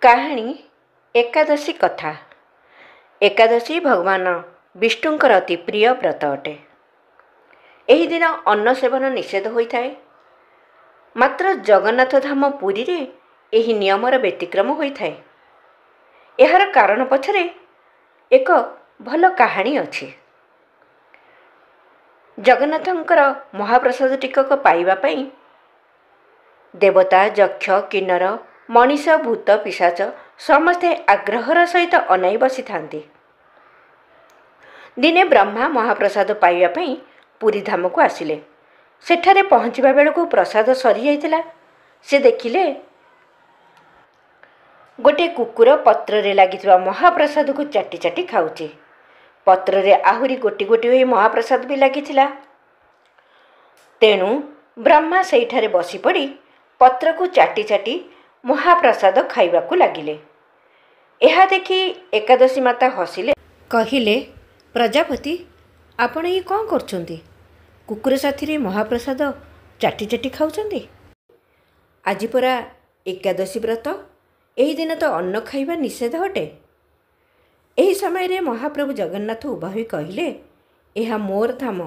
କାହାଣୀ ଏକାଦଶୀ କଥା। ଏକାଦଶୀ ଭଗବାନ ବିଷ୍ଣୁଙ୍କର ଅତି ପ୍ରିୟ ବ୍ରତ ଅଟେ। ଏହି ଦିନ ଅନ୍ନ ସେବନ ନିଷେଧ ହୋଇଥାଏ। ମାତ୍ର ଜଗନ୍ନାଥ ଧାମ ପୁରୀରେ ଏହି ନିୟମର ବ୍ୟତିକ୍ରମ ହୋଇଥାଏ। ଏହାର କାରଣ ପଛରେ ଏକ ଭଲ କାହାଣୀ ଅଛି। ଜଗନ୍ନାଥଙ୍କର ମହାପ୍ରସାଦ ଟିକକ ପାଇବା ପାଇଁ ଦେବତା, ଯକ୍ଷ, କିନ୍ନର, ମଣିଷ, ଭୂତ, ପିଶାଚ ସମସ୍ତେ ଆଗ୍ରହର ସହିତ ଅନାଇ ବସିଥାନ୍ତି। ଦିନେ ବ୍ରହ୍ମା ମହାପ୍ରସାଦ ପାଇବା ପାଇଁ ପୁରୀ ଧାମକୁ ଆସିଲେ। ସେଠାରେ ପହଞ୍ଚିବା ବେଳକୁ ପ୍ରସାଦ ସରିଯାଇଥିଲା। ସେ ଦେଖିଲେ ଗୋଟିଏ କୁକୁର ପତ୍ରରେ ଲାଗିଥିବା ମହାପ୍ରସାଦକୁ ଚାଟି ଚାଟି ଖାଉଛି। ପତ୍ରରେ ଆହୁରି ଗୋଟି ଗୋଟି ହୋଇ ମହାପ୍ରସାଦ ବି ଲାଗିଥିଲା। ତେଣୁ ବ୍ରହ୍ମା ସେଇଠାରେ ବସିପଡ଼ି ପତ୍ରକୁ ଚାଟି ଚାଟି ମହାପ୍ରସାଦ ଖାଇବାକୁ ଲାଗିଲେ। ଏହା ଦେଖି ଏକାଦଶୀ ମାତା ହସିଲେ। କହିଲେ, ପ୍ରଜାପତି, ଆପଣ ଇଏ କ'ଣ କରୁଛନ୍ତି? କୁକୁର ସାଥିରେ ମହାପ୍ରସାଦ ଚାଟି ଚାଟି ଖାଉଛନ୍ତି? ଆଜି ପରା ଏକାଦଶୀ ବ୍ରତ। ଏହି ଦିନ ତ ଅନ୍ନ ଖାଇବା ନିଷେଧ ଅଟେ। ଏହି ସମୟରେ ମହାପ୍ରଭୁ ଜଗନ୍ନାଥ ଉଭା ହୋଇ କହିଲେ, ଏହା ମୋର ଧାମ।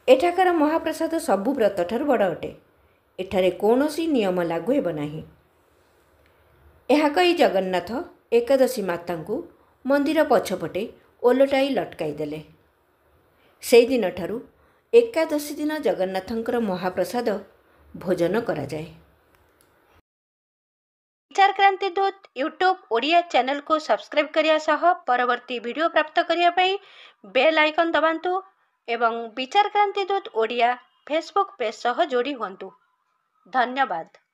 ଏଠାକାର ମହାପ୍ରସାଦ ସବୁ ବ୍ରତଠାରୁ ବଡ଼ ଅଟେ। ଏଠାରେ କୌଣସି ନିୟମ ଲାଗୁ ହେବ ନାହିଁ। ଏହା କହି ଜଗନ୍ନାଥ ଏକାଦଶୀ ମାତାଙ୍କୁ ମନ୍ଦିର ପଛପଟେ ଓଲଟାଇ ଲଟକାଇ ଦେଲେ। ସେହିଦିନଠାରୁ ଏକାଦଶୀ ଦିନ ଜଗନ୍ନାଥଙ୍କର ମହାପ୍ରସାଦ ଭୋଜନ କରାଯାଏ। ବିଚାରକ୍ରାନ୍ତି ଦୂତ ୟୁଟ୍ୟୁବ୍ ଓଡ଼ିଆ ଚ୍ୟାନେଲକୁ ସବସ୍କ୍ରାଇବ୍ କରିବା ସହ ପରବର୍ତ୍ତୀ ଭିଡ଼ିଓ ପ୍ରାପ୍ତ କରିବା ପାଇଁ ବେଲ୍ ଆଇକନ୍ ଦବାନ୍ତୁ ଏବଂ ବିଚାରକ୍ରାନ୍ତି ଦୂତ ଓଡ଼ିଆ ଫେସବୁକ୍ ପେଜ୍ ସହ ଯୋଡ଼ି ହୁଅନ୍ତୁ। ଧନ୍ୟବାଦ।